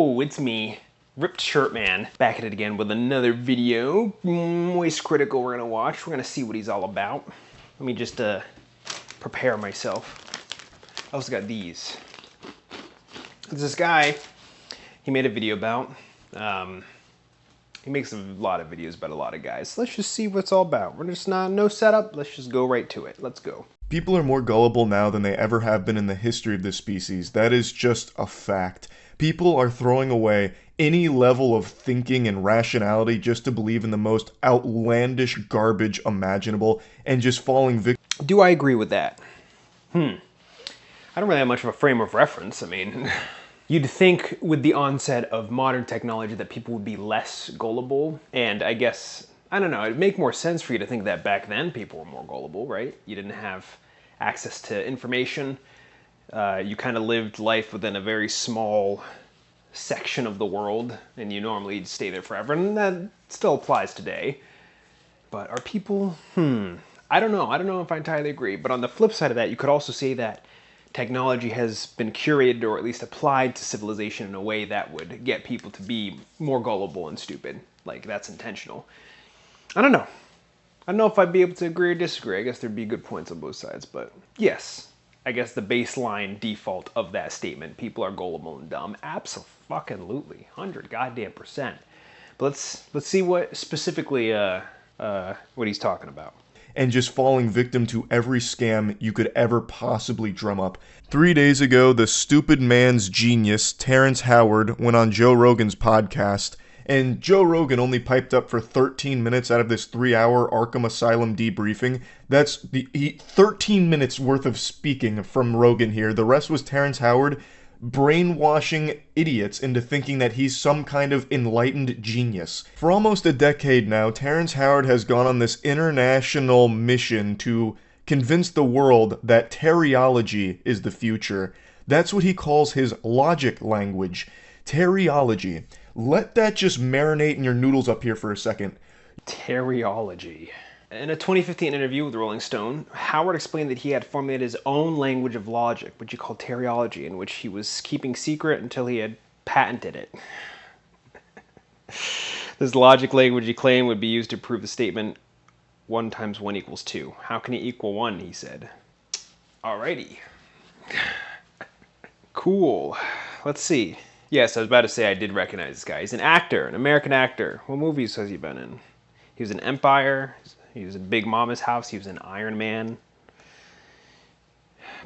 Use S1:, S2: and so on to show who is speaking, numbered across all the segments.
S1: Yo, it's me, Ripped Shirt Man, back at it again with another video. Moist Critical we're gonna watch. We're gonna see what he's all about. Let me just prepare myself. I also got these. There's this guy, he made a video about. He makes a lot of videos about a lot of guys. So let's just see what it's all about. We're just no setup. Let's just go right to it. Let's go.
S2: People are more gullible now than they ever have been in the history of this species. That is just a fact. People are throwing away any level of thinking and rationality just to believe in the most outlandish garbage imaginable and just falling victim.
S1: Do I agree with that? I don't really have much of a frame of reference. I mean, you'd think with the onset of modern technology that people would be less gullible, and I guess, I don't know, it'd make more sense for you to think that back then people were more gullible, right? You didn't have access to information. You kind of lived life within a very small section of the world, and you normally stay there forever, and that still applies today. But are people, I don't know if I entirely agree, but on the flip side of that, you could also say that technology has been curated or at least applied to civilization in a way that would get people to be more gullible and stupid. Like, that's intentional. I don't know. I don't know if I'd be able to agree or disagree. I guess there'd be good points on both sides, but yes. I guess the baseline default of that statement, people are gullible and dumb. Abso-fucking-lutely. 100 goddamn %. But let's see what specifically what he's talking about.
S2: And just falling victim to every scam you could ever possibly drum up. 3 days ago, the stupid man's genius, Terrence Howard, went on Joe Rogan's podcast, and Joe Rogan only piped up for 13 minutes out of this 3-hour Arkham Asylum debriefing. That's 13 minutes worth of speaking from Rogan here. The rest was Terrence Howard brainwashing idiots into thinking that he's some kind of enlightened genius. For almost a decade now, Terrence Howard has gone on this international mission to convince the world that terryology is the future. That's what he calls his logic language. Terryology. Let that just marinate in your noodles up here for a second.
S1: Terryology. In a 2015 interview with Rolling Stone, Howard explained that he had formulated his own language of logic, which he called terryology, in which he was keeping secret until he had patented it. This logic language, he claimed, would be used to prove the statement 1 × 1 = 2. How can he equal 1, he said. Alrighty. Cool. Let's see. Yes, I was about to say I did recognize this guy. He's an actor, an American actor. What movies has he been in? He was in Empire. He was in Big Mama's House. He was in Iron Man.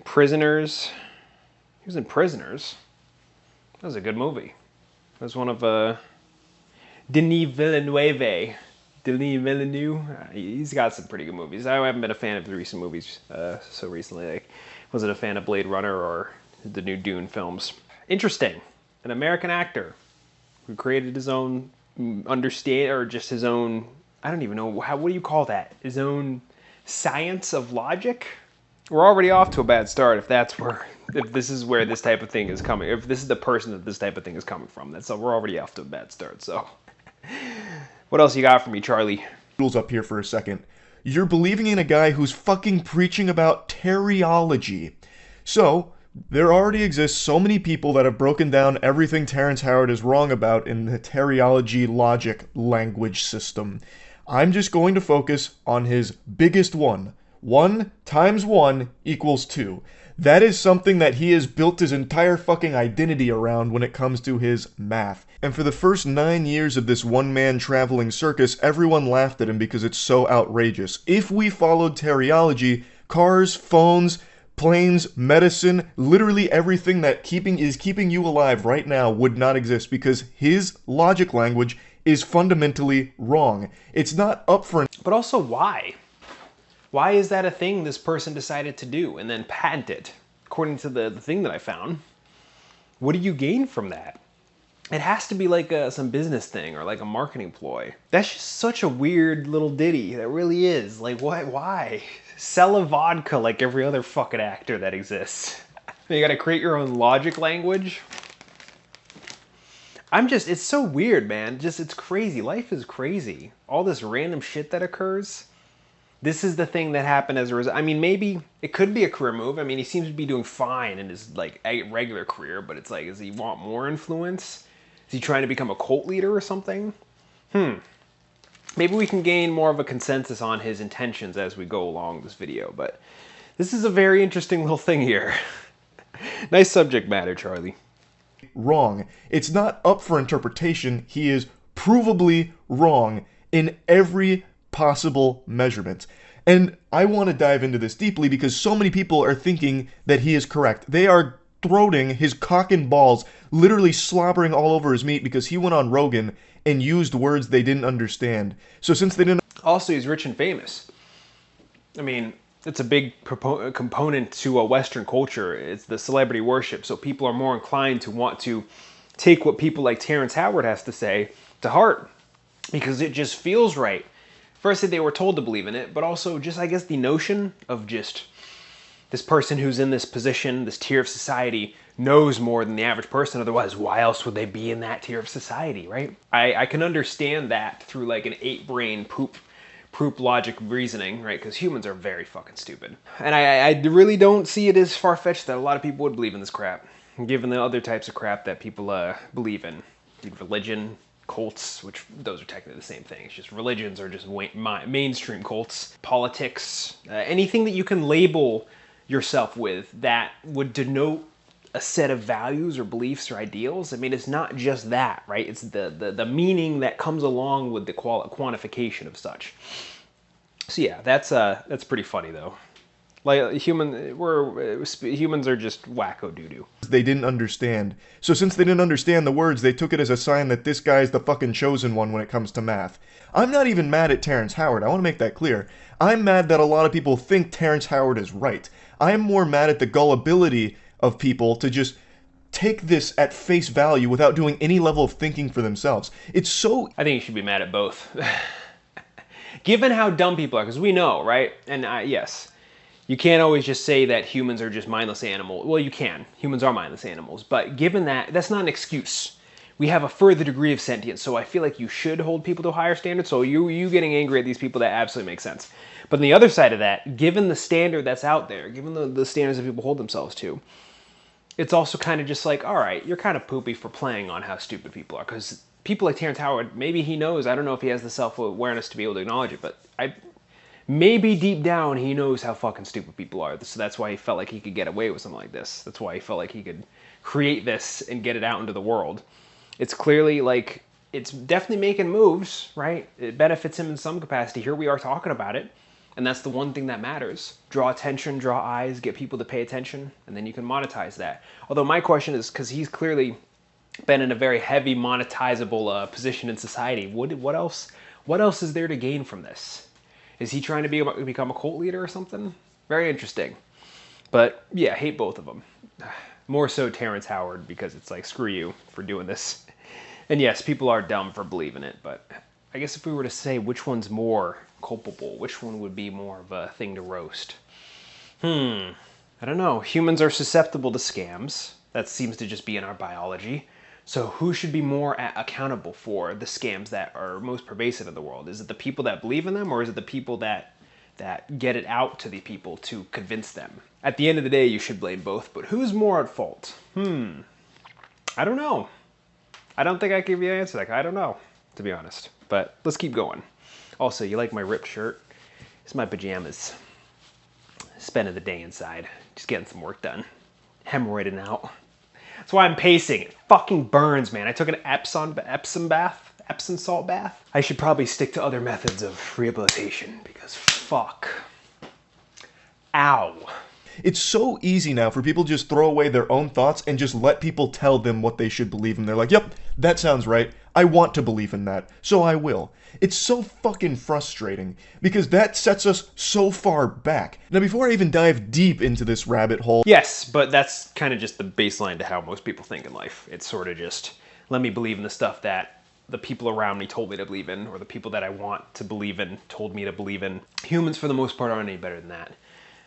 S1: Prisoners. He was in Prisoners. That was a good movie. That was one of Denis Villeneuve. Denis Villeneuve. He's got some pretty good movies. I haven't been a fan of the recent movies so recently. Like, wasn't a fan of Blade Runner or the new Dune films. Interesting. An American actor who created his own just his own, I don't even know, what do you call that? His own science of logic? We're already off to a bad start if this is where this type of thing is coming, if this is the person that this type of thing is coming from. We're already off to a bad start, so. What else you got for me, Charlie?
S2: Up here for a second. You're believing in a guy who's fucking preaching about terryology. So, there already exists so many people that have broken down everything Terrence Howard is wrong about in the terryology logic language system. I'm just going to focus on his biggest one. 1 × 1 = 2. That is something that he has built his entire fucking identity around when it comes to his math. And for the first 9 years of this one-man traveling circus, everyone laughed at him because it's so outrageous. If we followed terryology, cars, phones, planes, medicine, literally everything that is keeping you alive right now would not exist because his logic language is fundamentally wrong. It's not up for...
S1: But also, why? Why is that a thing this person decided to do and then patent it? According to the thing that I found, what do you gain from that? It has to be like some business thing or like a marketing ploy. That's just such a weird little ditty. That really is. Like, why? Sell a vodka like every other fucking actor that exists. You gotta create your own logic language. It's so weird, man. It's crazy. Life is crazy. All this random shit that occurs. This is the thing that happened as a result. I mean, maybe it could be a career move. I mean, he seems to be doing fine in his like regular career, but it's like, does he want more influence? Is he trying to become a cult leader or something? Maybe we can gain more of a consensus on his intentions as we go along this video, but this is a very interesting little thing here. Nice subject matter, Charlie.
S2: Wrong. It's not up for interpretation. He is provably wrong in every possible measurement. And I want to dive into this deeply because so many people are thinking that he is correct. They are throating his cock and balls, literally slobbering all over his meat because he went on Rogan and used words they didn't understand. So since they didn't...
S1: Also, he's rich and famous. I mean, it's a big component to a Western culture. It's the celebrity worship. So people are more inclined to want to take what people like Terrence Howard has to say to heart because it just feels right. Firstly, they were told to believe in it, but also just, I guess, the notion of just this person who's in this position, this tier of society, knows more than the average person. Otherwise, why else would they be in that tier of society, right? I can understand that through like an 8-brain poop logic reasoning, right? Because humans are very fucking stupid. And I really don't see it as far-fetched that a lot of people would believe in this crap, given the other types of crap that people believe in. Dude, religion, cults, which those are technically the same thing. It's just religions are just mainstream cults. Politics, anything that you can label yourself with that would denote a set of values or beliefs or ideals. I mean, it's not just that, right? It's the meaning that comes along with the quantification of such. So yeah, that's pretty funny though. Like humans are just wacko doo-doo.
S2: They didn't understand. So since they didn't understand the words, they took it as a sign that this guy's the fucking chosen one when it comes to math. I'm not even mad at Terrence Howard. I want to make that clear. I'm mad that a lot of people think Terrence Howard is right. I'm more mad at the gullibility of people to just take this at face value without doing any level of thinking for themselves. It's so...
S1: I think you should be mad at both. Given how dumb people are, because we know, right? And yes, you can't always just say that humans are just mindless animals. Well, you can. Humans are mindless animals. But given that, that's not an excuse. We have a further degree of sentience, so I feel like you should hold people to a higher standard. So you getting angry at these people, that absolutely makes sense. But on the other side of that, given the standard that's out there, given the standards that people hold themselves to, it's also kind of just like, all right, you're kind of poopy for playing on how stupid people are. Because people like Terrence Howard, maybe he knows, I don't know if he has the self-awareness to be able to acknowledge it, but maybe deep down he knows how fucking stupid people are. So that's why he felt like he could get away with something like this. That's why he felt like he could create this and get it out into the world. It's clearly like, it's definitely making moves, right? It benefits him in some capacity. Here we are talking about it. And that's the one thing that matters. Draw attention, draw eyes, get people to pay attention, and then you can monetize that. Although my question is, because he's clearly been in a very heavy monetizable position in society, what else is there to gain from this? Is he trying to become a cult leader or something? Very interesting. But yeah, I hate both of them. More so Terrence Howard, because it's like, screw you for doing this. And yes, people are dumb for believing it, but I guess if we were to say which one's more culpable, which one would be more of a thing to roast? I don't know. Humans are susceptible to scams. That seems to just be in our biology. So who should be more accountable for the scams that are most pervasive in the world? Is it the people that believe in them, or is it the people that get it out to the people to convince them? At the end of the day, you should blame both, but who's more at fault? I don't know. I don't think I can give you an answer. Like, I don't know, to be honest. But let's keep going. Also, you like my ripped shirt? It's my pajamas. Spending the day inside, just getting some work done. Hemorrhoiding out. That's why I'm pacing. It fucking burns, man. I took an Epsom salt bath. I should probably stick to other methods of rehabilitation because fuck. Ow.
S2: It's so easy now for people to just throw away their own thoughts and just let people tell them what they should believe in. They're like, yep, that sounds right. I want to believe in that, so I will. It's so fucking frustrating because that sets us so far back. Now, before I even dive deep into this rabbit hole...
S1: Yes, but that's kind of just the baseline to how most people think in life. It's sort of just, let me believe in the stuff that the people around me told me to believe in, or the people that I want to believe in told me to believe in. Humans, for the most part, aren't any better than that.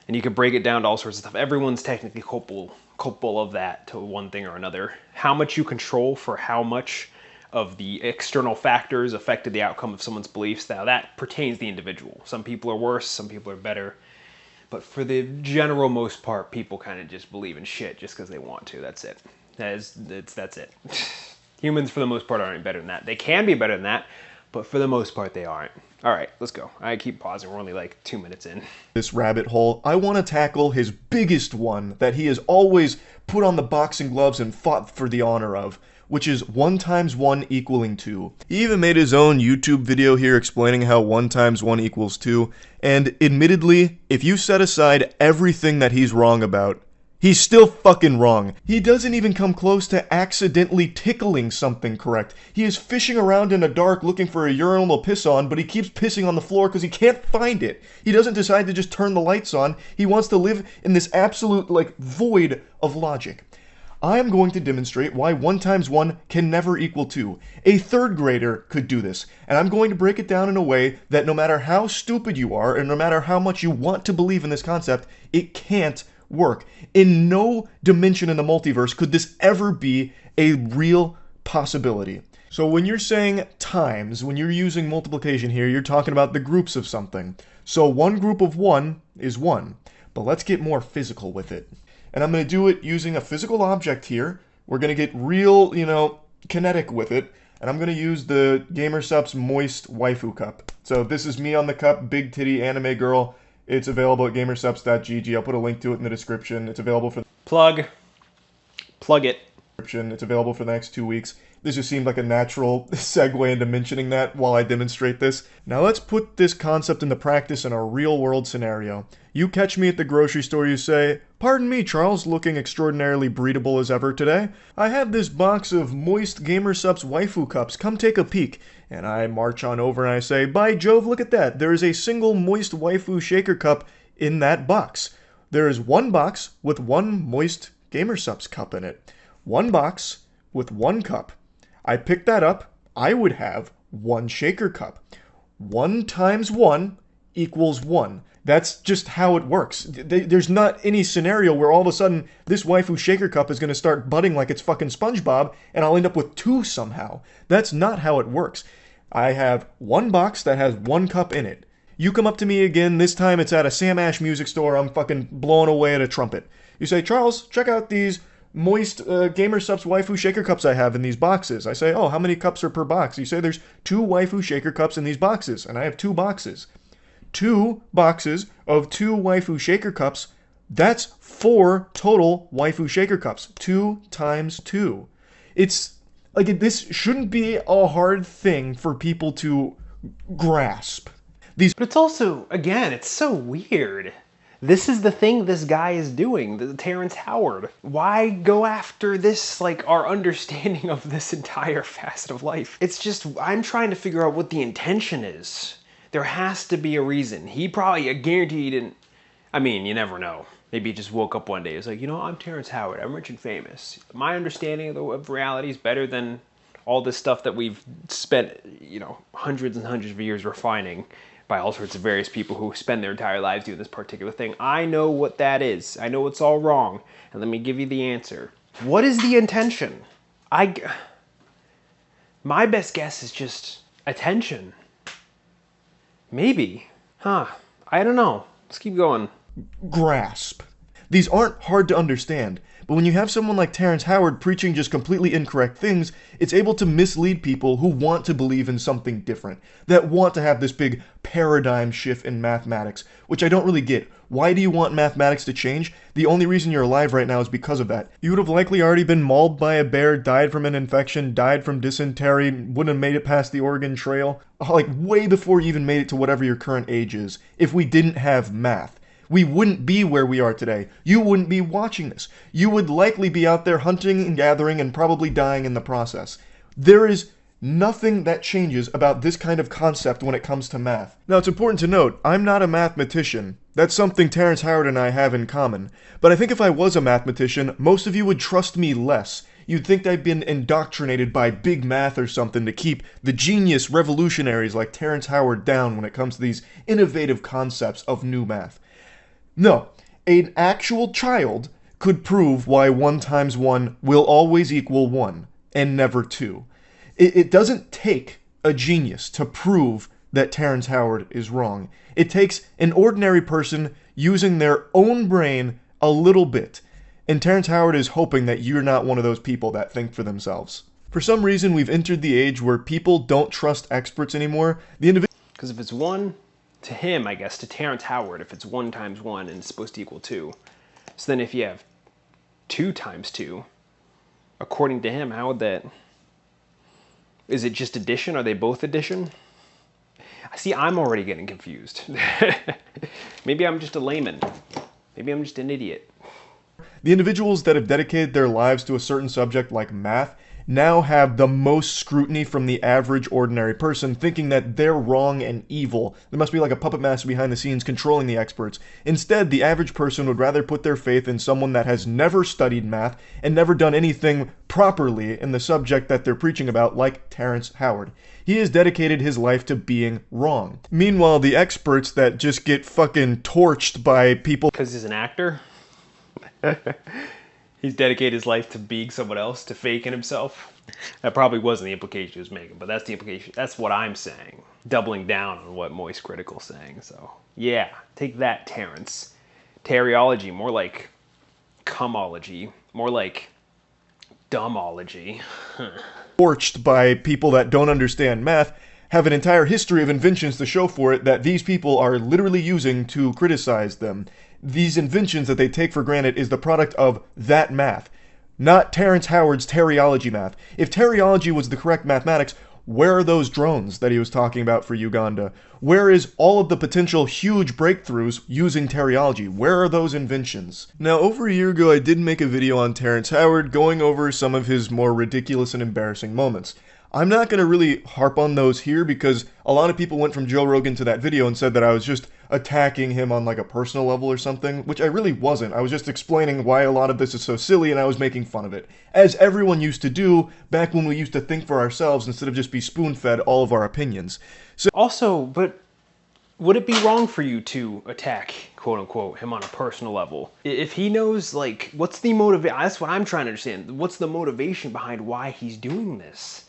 S1: And you can break it down to all sorts of stuff. Everyone's technically culpable of that to one thing or another. How much you control for how much of the external factors affected the outcome of someone's beliefs, now that pertains to the individual. Some people are worse, some people are better. But for the general most part, people kind of just believe in shit just because they want to. That's it. That's it. Humans, for the most part, aren't better than that. They can be better than that, but for the most part, they aren't. All right, let's go. I keep pausing. We're only like 2 minutes in.
S2: This rabbit hole, I want to tackle his biggest one that he has always put on the boxing gloves and fought for the honor of, which is 1 times 1 equaling 2. He even made his own YouTube video here explaining how 1 times 1 equals 2, and admittedly, if you set aside everything that he's wrong about, he's still fucking wrong. He doesn't even come close to accidentally tickling something correct. He is fishing around in the dark looking for a urinal to piss on, but he keeps pissing on the floor because he can't find it. He doesn't decide to just turn the lights on. He wants to live in this absolute, void of logic. I am going to demonstrate why 1 times 1 can never equal 2. A 3rd grader could do this, and I'm going to break it down in a way that no matter how stupid you are, and no matter how much you want to believe in this concept, it can't work. In no dimension in the multiverse could this ever be a real possibility. So when you're saying times, when you're using multiplication here, you're talking about the groups of something. So 1 group of 1 is 1. But let's get more physical with it. And I'm going to do it using a physical object here. We're going to get real, kinetic with it. And I'm going to use the GamerSupps Moist Waifu Cup. So this is me on the cup, big titty anime girl. It's available at gamersupps.gg. I'll put a link to it in the description. It's available for...
S1: Plug it.
S2: It's available for the next 2 weeks. This just seemed like a natural segue into mentioning that while I demonstrate this. Now let's put this concept into practice in a real-world scenario. You catch me at the grocery store, you say, "Pardon me, Charles, looking extraordinarily breedable as ever today. I have this box of moist GamerSupps waifu cups. Come take a peek." And I march on over and I say, "By Jove, look at that. There is a single moist waifu shaker cup in that box. There is 1 box with 1 moist GamerSupps cup in it. 1 box with 1 cup. I pick that up. I would have 1 shaker cup. 1 times 1 equals 1. That's just how it works. There's not any scenario where all of a sudden this waifu shaker cup is going to start budding like it's fucking SpongeBob and I'll end up with 2 somehow. That's not how it works. I have 1 box that has 1 cup in it. You come up to me again, this time it's at a Sam Ash music store, I'm fucking blowing away at a trumpet. You say, "Charles, check out these moist GamerSupps waifu shaker cups I have in these boxes." I say, "Oh, how many cups are per box?" You say, "There's 2 waifu shaker cups in these boxes," and I have 2 boxes. 2 boxes of 2 waifu shaker cups, that's 4 total waifu shaker cups. 2 times 2. It's like, this shouldn't be a hard thing for people to grasp.
S1: But it's also, again, it's so weird. This is the thing this guy is doing, the Terrence Howard. Why go after this, our understanding of this entire facet of life? It's just, I'm trying to figure out what the intention is. There has to be a reason. He probably, I guarantee he didn't, you never know. Maybe he just woke up one day, he's like, I'm Terrence Howard, I'm rich and famous. My understanding of reality is better than all this stuff that we've spent, hundreds and hundreds of years refining by all sorts of various people who spend their entire lives doing this particular thing. I know what that is. I know it's all wrong. And let me give you the answer. What is the intention? My best guess is just attention. Maybe. I don't know. Let's keep going.
S2: Grasp. These aren't hard to understand, but when you have someone like Terrence Howard preaching just completely incorrect things, it's able to mislead people who want to believe in something different, that want to have this big paradigm shift in mathematics, which I don't really get. Why do you want mathematics to change? The only reason you're alive right now is because of that. You would have likely already been mauled by a bear, died from an infection, died from dysentery, wouldn't have made it past the Oregon Trail, way before you even made it to whatever your current age is, if we didn't have math. We wouldn't be where we are today. You wouldn't be watching this. You would likely be out there hunting and gathering and probably dying in the process. There is nothing that changes about this kind of concept when it comes to math. Now, it's important to note, I'm not a mathematician. That's something Terrence Howard and I have in common. But I think if I was a mathematician, most of you would trust me less. You'd think I'd been indoctrinated by big math or something to keep the genius revolutionaries like Terrence Howard down when it comes to these innovative concepts of new math. No, an actual child could prove why 1 times 1 will always equal 1, and never 2. It doesn't take a genius to prove that Terrence Howard is wrong. It takes an ordinary person using their own brain a little bit. And Terrence Howard is hoping that you're not one of those people that think for themselves. For some reason, we've entered the age where people don't trust experts anymore. The individual.
S1: Because if it's 1 to him, I guess, to Terrence Howard, if it's 1 times 1 and it's supposed to equal 2. So then if you have 2 times 2, according to him, how would that... Is it just addition? Are they both addition? See, I'm already getting confused. Maybe I'm just a layman. Maybe I'm just an idiot.
S2: The individuals that have dedicated their lives to a certain subject like math now have the most scrutiny from the average ordinary person, thinking that they're wrong and evil. There must be like a puppet master behind the scenes controlling the experts. Instead, the average person would rather put their faith in someone that has never studied math and never done anything properly in the subject that they're preaching about, like Terrence Howard. He has dedicated his life to being wrong. Meanwhile, the experts that just get fucking torched by people...
S1: Because he's an actor? He's dedicated his life to being someone else, to faking himself. That probably wasn't the implication he was making, but that's the implication. That's what I'm saying. Doubling down on what Moist Critical's saying. So, yeah, take that, Terrence. Terry-erry-ology, more like cumology, more like dumbology.
S2: Torched by people that don't understand math, have an entire history of inventions to show for it that these people are literally using to criticize them. These inventions that they take for granted is the product of that math, not Terrence Howard's terryology math. If terryology was the correct mathematics, where are those drones that he was talking about for Uganda? Where is all of the potential huge breakthroughs using terryology? Where are those inventions? Now, over a year ago, I did make a video on Terrence Howard going over some of his more ridiculous and embarrassing moments. I'm not going to really harp on those here because a lot of people went from Joe Rogan to that video and said that I was just attacking him on like a personal level or something, which I really wasn't. I was just explaining why a lot of this is so silly and I was making fun of it. As everyone used to do back when we used to think for ourselves instead of just be spoon-fed all of our opinions. So
S1: also, but would it be wrong for you to attack, quote unquote, him on a personal level? If he knows, like, what's the motivation? That's what I'm trying to understand. What's the motivation behind why he's doing this?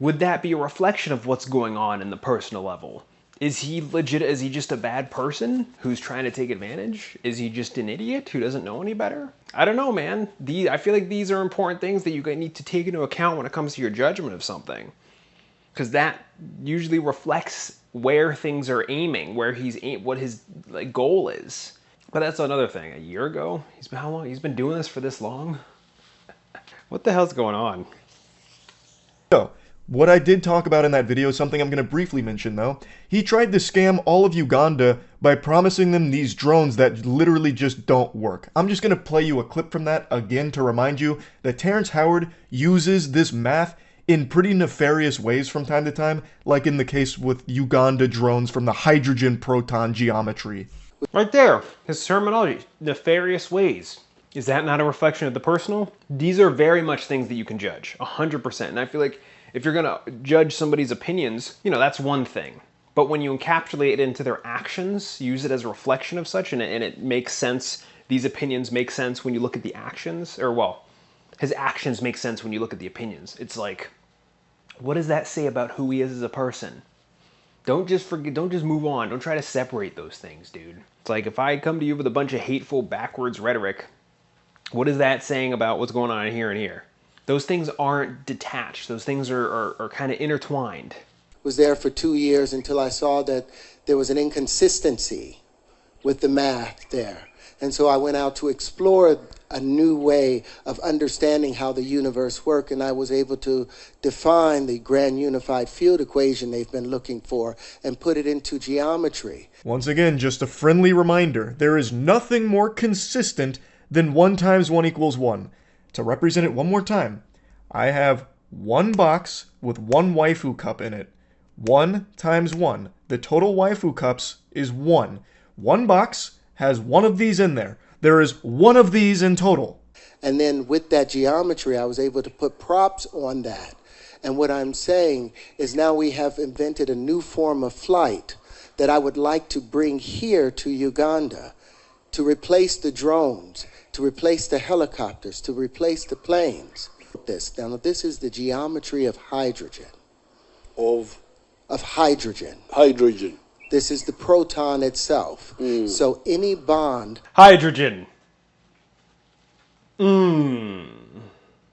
S1: Would that be a reflection of what's going on in the personal level? Is he legit? Is he just a bad person who's trying to take advantage? Is he just an idiot who doesn't know any better? I don't know, man. I feel like these are important things that you need to take into account when it comes to your judgment of something. Because that usually reflects where things are aiming, what his goal is. But that's another thing. A year ago? How long? He's been doing this for this long? What the hell's going on?
S2: What I did talk about in that video is something I'm going to briefly mention though. He tried to scam all of Uganda by promising them these drones that literally just don't work. I'm just going to play you a clip from that again to remind you that Terrence Howard uses this math in pretty nefarious ways from time to time, like in the case with Uganda drones from the hydrogen proton geometry.
S1: Right there, his terminology, nefarious ways. Is that not a reflection of the personal? These are very much things that you can judge, 100%. And I feel like if you're gonna judge somebody's opinions, that's one thing. But when you encapsulate it into their actions, use it as a reflection of such, and it makes sense, these opinions make sense when you look at the actions, or well, his actions make sense when you look at the opinions. It's like, what does that say about who he is as a person? Don't just move on. Don't try to separate those things, dude. It's like if I come to you with a bunch of hateful, backwards rhetoric, what is that saying about what's going on here and here? Those things aren't detached. Those things are kind of intertwined.
S3: Was there for 2 years until I saw that there was an inconsistency with the math there. And so I went out to explore a new way of understanding how the universe works, and I was able to define the grand unified field equation they've been looking for and put it into geometry.
S2: Once again, just a friendly reminder, there is nothing more consistent than 1 times 1 equals 1. To represent it one more time, I have 1 box with 1 waifu cup in it. 1 times 1. The total waifu cups is 1. 1 box has 1 of these in there. There is 1 of these in total.
S3: And then with that geometry, I was able to put props on that. And what I'm saying is now we have invented a new form of flight that I would like to bring here to Uganda to replace the drones, to replace the helicopters, to replace the planes. Now, this is the geometry of hydrogen. Of hydrogen. Hydrogen. This is the proton itself. So any bond...
S1: Hydrogen.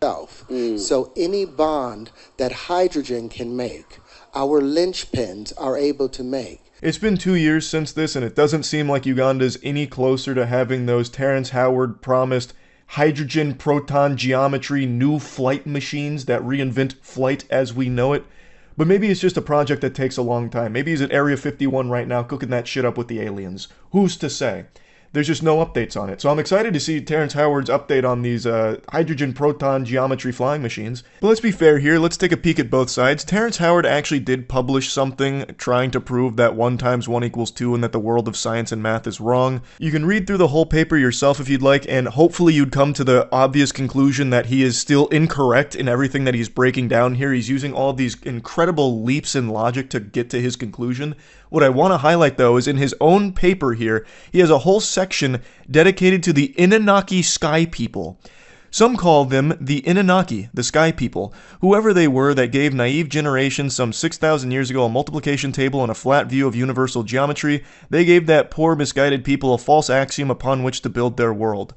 S3: So any bond that hydrogen can make, our linchpins are able to make.
S2: It's been 2 years since this, and it doesn't seem like Uganda's any closer to having those Terrence Howard promised hydrogen proton geometry new flight machines that reinvent flight as we know it. But maybe it's just a project that takes a long time. Maybe he's at Area 51 right now cooking that shit up with the aliens. Who's to say? There's just no updates on it. So I'm excited to see Terrence Howard's update on these hydrogen proton geometry flying machines. But let's be fair here. Let's take a peek at both sides. Terrence Howard actually did publish something trying to prove that 1 × 1 = 2 and that the world of science and math is wrong. You can read through the whole paper yourself if you'd like, and hopefully you'd come to the obvious conclusion that he is still incorrect in everything that he's breaking down here. He's using all these incredible leaps in logic to get to his conclusion. What I want to highlight, though, is in his own paper here, he has a whole section dedicated to the Anunnaki Sky People. Some call them the Anunnaki, the Sky People, whoever they were that gave naive generations some 6,000 years ago a multiplication table and a flat view of universal geometry. They gave that poor, misguided people a false axiom upon which to build their world.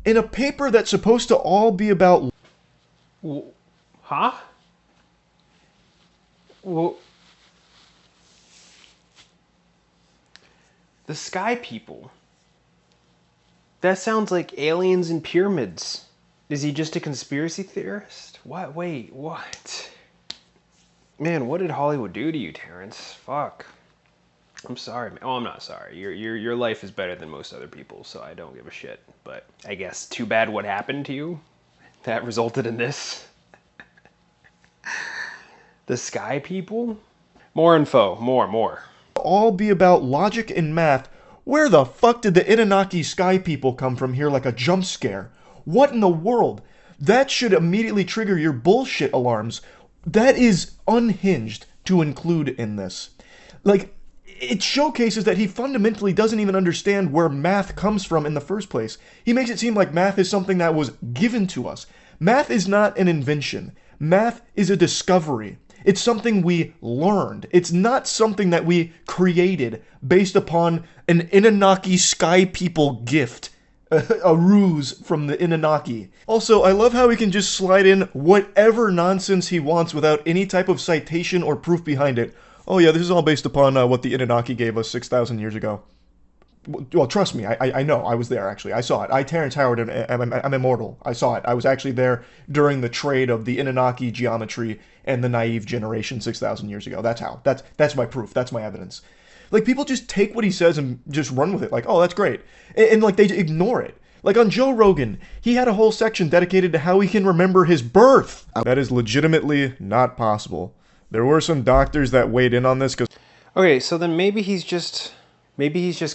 S2: In a paper that's supposed to all be about...
S1: Huh? Well... The Sky People. That sounds like aliens and pyramids. Is he just a conspiracy theorist? What? Wait, what? Man, what did Hollywood do to you, Terrence? Fuck. I'm sorry, man. Oh, I'm not sorry. Your life is better than most other people's, so I don't give a shit. But I guess too bad what happened to you that resulted in this. The Sky People? More info. More.
S2: All be about logic and math. Where the fuck did the Anunnaki Sky People come from here like a jump scare? What in the world? That should immediately trigger your bullshit alarms. That is unhinged to include in this. Like, it showcases that he fundamentally doesn't even understand where math comes from in the first place. He makes it seem like math is something that was given to us. Math is not an invention. Math is a discovery. It's something we learned. It's not something that we created based upon an Anunnaki Sky People gift. A ruse from the Anunnaki. Also, I love how he can just slide in whatever nonsense he wants without any type of citation or proof behind it. Oh yeah, this is all based upon what the Anunnaki gave us 6,000 years ago. Well, trust me, I know. I was there, actually. I saw it. Terrence Howard, I'm immortal. I saw it. I was actually there during the trade of the Anunnaki geometry and the naive generation 6,000 years ago. That's how. That's my proof. That's my evidence. Like, people just take what he says and just run with it. Like, oh, that's great. And like, they ignore it. Like, on Joe Rogan, he had a whole section dedicated to how he can remember his birth. That is legitimately not possible. There were some doctors that weighed in on this because...
S1: Okay, so then maybe he's just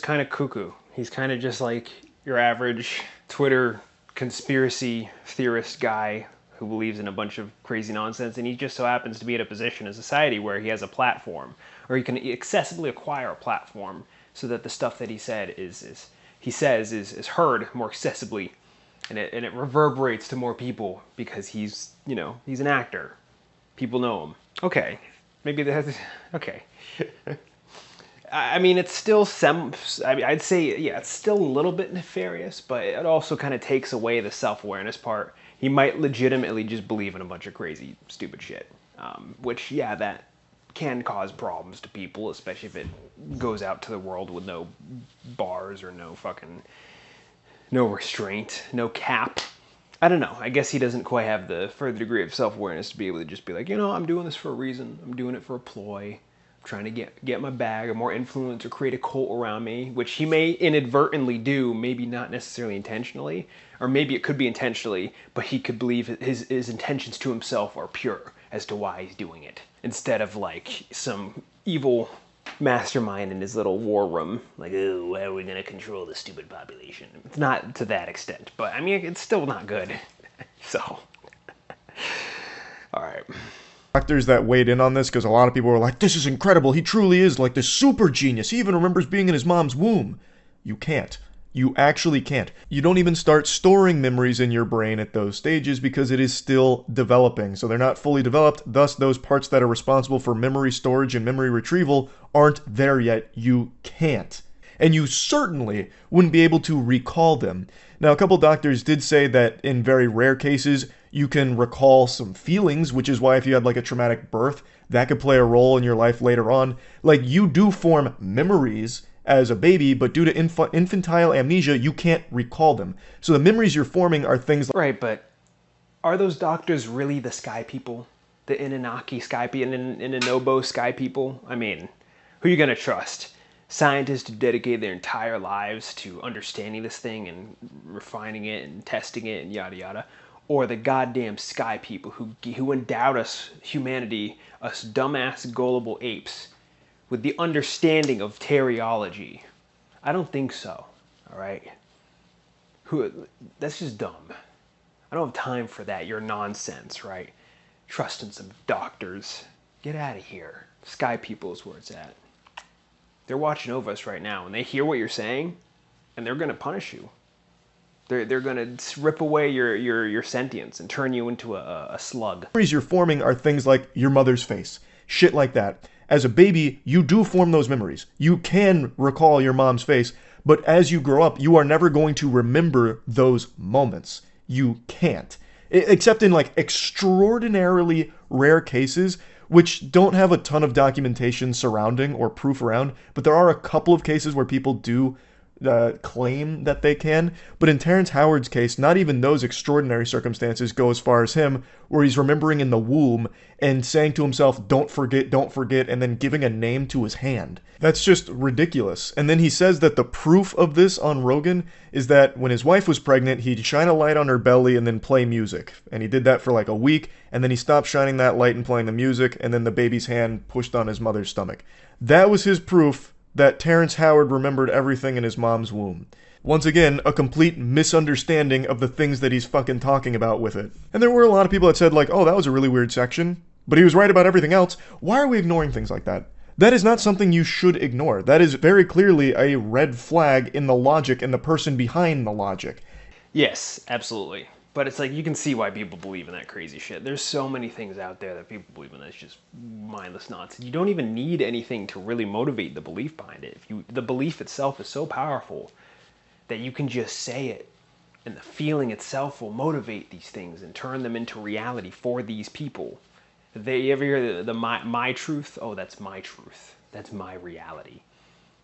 S1: kind of cuckoo. He's kind of just like your average Twitter conspiracy theorist guy who believes in a bunch of crazy nonsense, and he just so happens to be in a position in society where he has a platform, or he can accessibly acquire a platform so that the stuff that he said is heard more accessibly, and it reverberates to more people because he's an actor. People know him. Okay, maybe that's okay. I mean, it's still I'd say, yeah, it's still a little bit nefarious, but it also kind of takes away the self-awareness part. He might legitimately just believe in a bunch of crazy, stupid shit, which, yeah, that can cause problems to people, especially if it goes out to the world with no bars or no restraint, no cap. I don't know. I guess he doesn't quite have the further degree of self-awareness to be able to just be like, I'm doing this for a reason. I'm doing it for a ploy. Trying to get my bag or more influence or create a cult around me, which he may inadvertently do, maybe not necessarily intentionally, or maybe it could be intentionally, but he could believe his intentions to himself are pure as to why he's doing it, instead of like some evil mastermind in his little war room, like, oh, how are we gonna control the stupid population? It's not to that extent, but I mean, it's still not good. So, all right.
S2: Doctors that weighed in on this because a lot of people were like, this is incredible. He truly is like this super genius. He even remembers being in his mom's womb. You can't. You actually can't. You don't even start storing memories in your brain at those stages because it is still developing. So they're not fully developed. Thus, those parts that are responsible for memory storage and memory retrieval aren't there yet. You can't. And you certainly wouldn't be able to recall them. Now, a couple doctors did say that in very rare cases, You can recall some feelings, which is why if you had like a traumatic birth, that could play a role in your life later on. Like, you do form memories as a baby, but due to infantile amnesia, you can't recall them. So the memories you're forming are things like...
S1: Right, but are those doctors really the sky people? The Inanaki sky people, Inanobo sky people? I mean, who are you going to trust? Scientists who dedicate their entire lives to understanding this thing and refining it and testing it and yada yada? Or the goddamn sky people who endowed us, humanity, us dumbass gullible apes, with the understanding of terryology? I don't think so, all right? That's just dumb. I don't have time for that. You're nonsense, right? Trusting some doctors. Get out of here. Sky people is where it's at. They're watching over us right now, and they hear what you're saying, and they're going to punish you. They're going to rip away your sentience and turn you into a slug.
S2: Memories you're forming are things like your mother's face. Shit like that. As a baby, you do form those memories. You can recall your mom's face, but as you grow up, you are never going to remember those moments. You can't. Except in like extraordinarily rare cases, which don't have a ton of documentation surrounding or proof around, but there are a couple of cases where people do claim that they can. But in Terrence Howard's case, not even those extraordinary circumstances go as far as him, where he's remembering in the womb and saying to himself, don't forget, and then giving a name to his hand. That's just ridiculous. And then he says that the proof of this on Rogan is that when his wife was pregnant, he'd shine a light on her belly and then play music. And he did that for like a week, and then he stopped shining that light and playing the music, and then the baby's hand pushed on his mother's stomach. That was his proof that Terrence Howard remembered everything in his mom's womb. Once again, a complete misunderstanding of the things that he's fucking talking about with it. And there were a lot of people that said like, oh, that was a really weird section, but he was right about everything else. Why are we ignoring things like that? That is not something you should ignore. That is very clearly a red flag in the logic and the person behind the logic.
S1: Yes, absolutely. But it's like, you can see why people believe in that crazy shit. There's so many things out there that people believe in that's just mindless nonsense. You don't even need anything to really motivate the belief behind it. The belief itself is so powerful that you can just say it, and the feeling itself will motivate these things and turn them into reality for these people. They ever hear the my truth? Oh, that's my truth. That's my reality.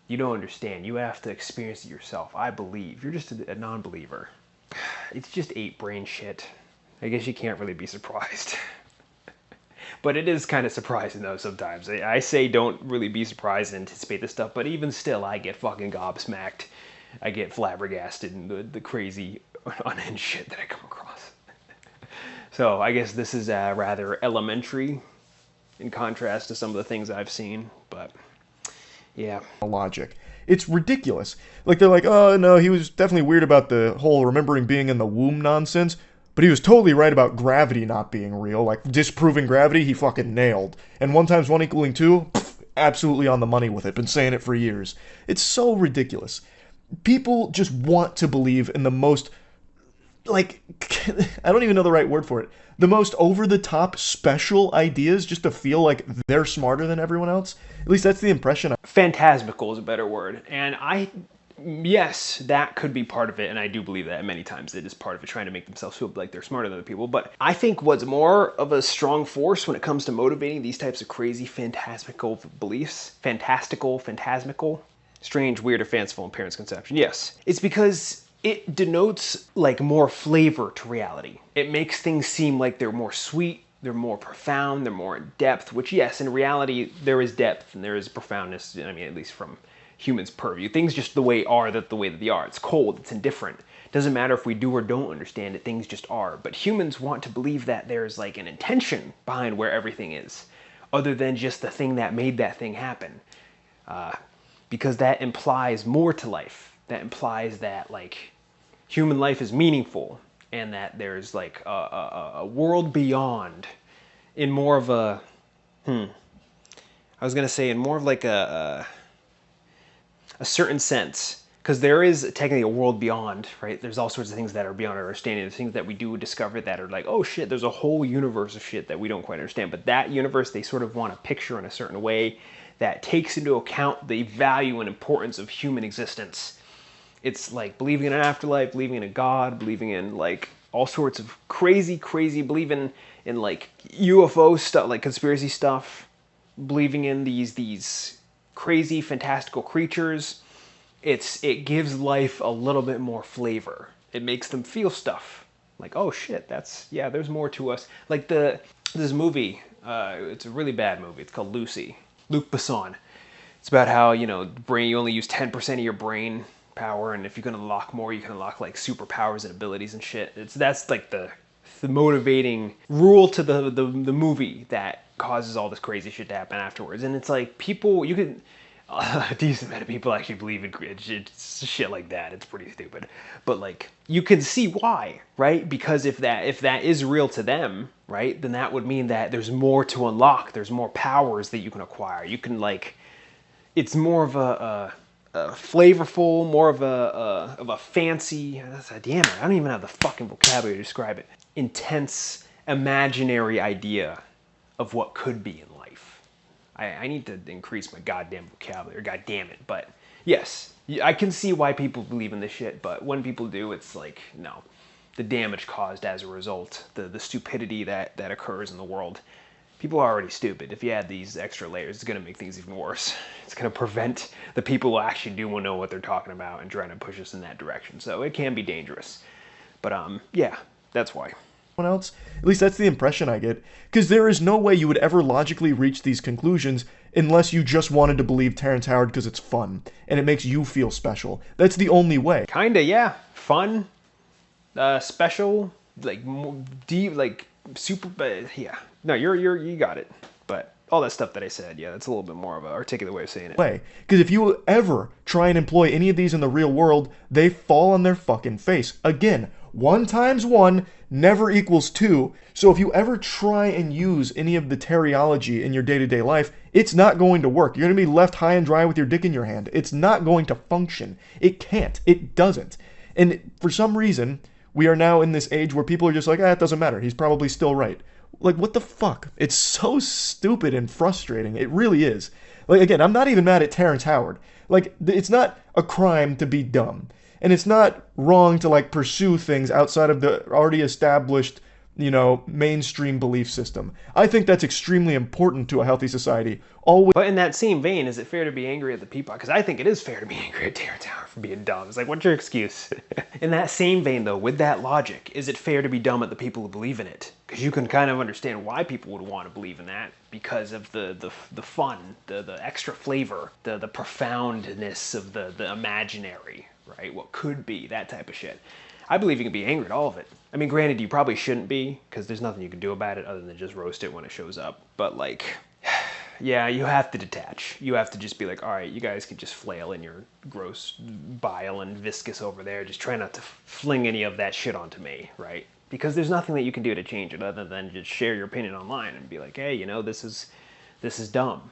S1: You don't understand. You have to experience it yourself. I believe. You're just a non-believer. It's just ape-brain shit. I guess you can't really be surprised. But it is kind of surprising though sometimes. I say don't really be surprised and anticipate this stuff, but even still I get fucking gobsmacked. I get flabbergasted in the crazy unhinged shit that I come across. So I guess this is rather elementary in contrast to some of the things I've seen, but yeah.
S2: Logic. It's ridiculous. Like, they're like, oh, no, he was definitely weird about the whole remembering being in the womb nonsense, but he was totally right about gravity not being real. Like, disproving gravity, he fucking nailed. And 1 + 1 = 2, absolutely on the money with it. Been saying it for years. It's so ridiculous. People just want to believe in the most, like, I don't even know the right word for it. The most over-the-top special ideas just to feel like they're smarter than everyone else. At least that's the impression.
S1: Phantasmical is a better word. And yes, that could be part of it, and I do believe that many times it is part of it, trying to make themselves feel like they're smarter than other people. But I think what's more of a strong force when it comes to motivating these types of crazy, phantasmical beliefs, phantasmical, strange, weird, or fanciful in parents' conception, yes, it's because it denotes like more flavor to reality. It makes things seem like they're more sweet, they're more profound, they're more in depth, which yes, in reality, there is depth and there is profoundness, I mean, at least from humans' purview. Things just the way that they are. It's cold, it's indifferent. It doesn't matter if we do or don't understand it, things just are. But humans want to believe that there's like an intention behind where everything is, other than just the thing that made that thing happen. Because that implies more to life. That implies that like human life is meaningful and that there's like a world beyond, in more of a, I was gonna say in more of like a certain sense, because there is technically a world beyond, right? There's all sorts of things that are beyond our understanding. There's things that we do discover that are like, oh shit, there's a whole universe of shit that we don't quite understand. But that universe, they sort of want to picture in a certain way that takes into account the value and importance of human existence. It's like believing in an afterlife, believing in a God, believing in like all sorts of crazy, believing in like UFO stuff, like conspiracy stuff, believing in these crazy, fantastical creatures. It gives life a little bit more flavor. It makes them feel stuff. Like, oh shit, there's more to us. Like this movie, it's a really bad movie. It's called Lucy. Luc Besson. It's about how, you only use 10% of your brain power, and if you can unlock more, you can unlock like superpowers and abilities and shit. That's like the motivating rule to the movie that causes all this crazy shit to happen afterwards. And it's like people, you can, a decent amount of people actually believe in shit like that. It's pretty stupid, but like you can see why, right? Because if that is real to them, right, then that would mean that there's more to unlock. There's more powers that you can acquire. You can like, it's more of a flavorful, more of a fancy. Damn it, I don't even have the fucking vocabulary to describe it. Intense, imaginary idea of what could be in life. I need to increase my goddamn vocabulary, god damn it. But yes, I can see why people believe in this shit, but when people do, it's like, no. The damage caused as a result, the stupidity that occurs in the world. People are already stupid. If you add these extra layers, it's going to make things even worse. It's going to prevent the people who actually do know what they're talking about and trying to push us in that direction. So it can be dangerous. But yeah, that's why.
S2: Else. At least that's the impression I get. Because there is no way you would ever logically reach these conclusions unless you just wanted to believe Terrence Howard because it's fun and it makes you feel special. That's the only way.
S1: Kinda, yeah. Fun, special, like deep, like super. Yeah. No, you got it. But all that stuff that I said, yeah, that's a little bit more of an articulate way of saying it.
S2: Because if you ever try and employ any of these in the real world, they fall on their fucking face. Again, 1 times 1 never equals 2. So if you ever try and use any of the terryology in your day-to-day life, it's not going to work. You're going to be left high and dry with your dick in your hand. It's not going to function. It can't. It doesn't. And for some reason, we are now in this age where people are just like, it doesn't matter. He's probably still right. Like, what the fuck? It's so stupid and frustrating. It really is. Like, again, I'm not even mad at Terrence Howard. Like, it's not a crime to be dumb. And it's not wrong to, like, pursue things outside of the already established, mainstream belief system. I think that's extremely important to a healthy society.
S1: But in that same vein, is it fair to be angry at the people? Because I think it is fair to be angry at Terrence Howard for being dumb. It's like, what's your excuse? In that same vein, though, with that logic, is it fair to be dumb at the people who believe in it? Because you can kind of understand why people would want to believe in that, because of the fun, the extra flavor, the profoundness of the imaginary, right? What could be, that type of shit. I believe you can be angry at all of it. I mean, granted, you probably shouldn't be, because there's nothing you can do about it other than just roast it when it shows up. But, like, yeah, you have to detach. You have to just be like, all right, you guys can just flail in your gross bile and viscous over there. Just try not to fling any of that shit onto me, right? Because there's nothing that you can do to change it other than just share your opinion online and be like, hey, this is dumb.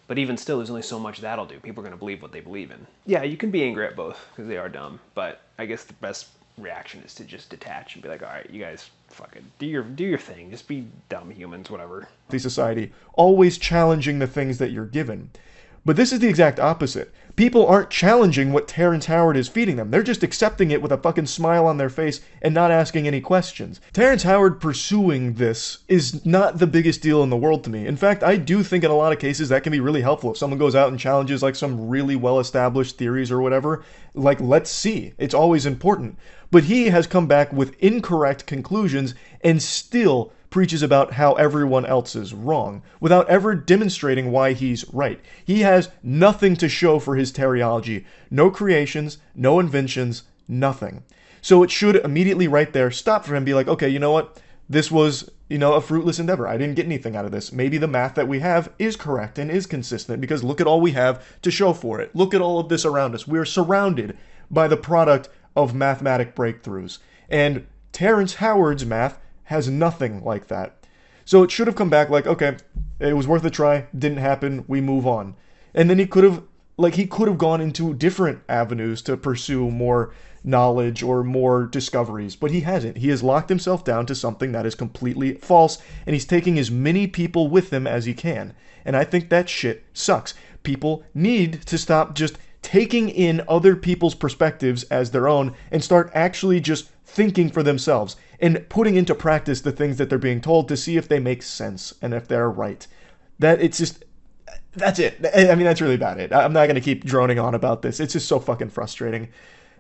S1: But even still, there's only so much that'll do. People are going to believe what they believe in. Yeah, you can be angry at both, because they are dumb. But I guess the best reaction is to just detach and be like, all right, you guys fucking do your thing. Just be dumb humans, whatever.
S2: The society, always challenging the things that you're given. But this is the exact opposite. People aren't challenging what Terrence Howard is feeding them. They're just accepting it with a fucking smile on their face and not asking any questions. Terrence Howard pursuing this is not the biggest deal in the world to me. In fact, I do think in a lot of cases that can be really helpful. If someone goes out and challenges like some really well-established theories or whatever, like, let's see. It's always important. But he has come back with incorrect conclusions and still preaches about how everyone else is wrong, without ever demonstrating why he's right. He has nothing to show for his terryology. No creations, no inventions, nothing. So it should immediately right there stop for him and be like, okay, you know what? This was, a fruitless endeavor. I didn't get anything out of this. Maybe the math that we have is correct and is consistent, because look at all we have to show for it. Look at all of this around us. We're surrounded by the product of mathematic breakthroughs. And Terrence Howard's math has nothing like that. So it should have come back like, okay, it was worth a try, didn't happen, we move on. And then he could have gone into different avenues to pursue more knowledge or more discoveries, but he hasn't. He has locked himself down to something that is completely false, and he's taking as many people with him as he can. And I think that shit sucks. People need to stop just taking in other people's perspectives as their own and start actually just thinking for themselves and putting into practice the things that they're being told to see if they make sense and if they're right. That it's just, that's it. I mean, that's really about it. I'm not going to keep droning on about this. It's just so fucking frustrating.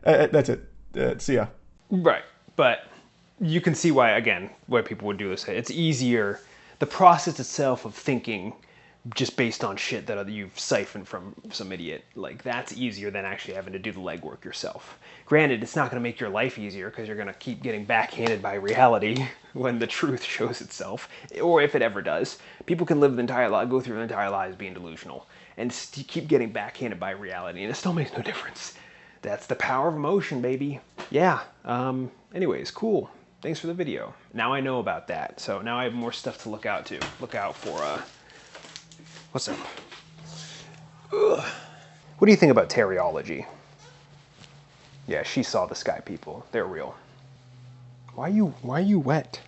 S2: That's it. See ya.
S1: Right. But you can see why, again, why people would do this. It's easier. The process itself of thinking just based on shit that you've siphoned from some idiot, like, that's easier than actually having to do the legwork yourself. Granted, it's not going to make your life easier because you're going to keep getting backhanded by reality when the truth shows itself, or if it ever does. People can live the entire life, go through their entire lives being delusional and keep getting backhanded by reality, and it still makes no difference. That's the power of emotion, baby. Yeah. Anyways, cool. Thanks for the video. Now I know about that, so now I have more stuff to look out for. What's up? Ugh. What do you think about Terry-ology? Yeah, she saw the sky people. They're real. Why are you wet?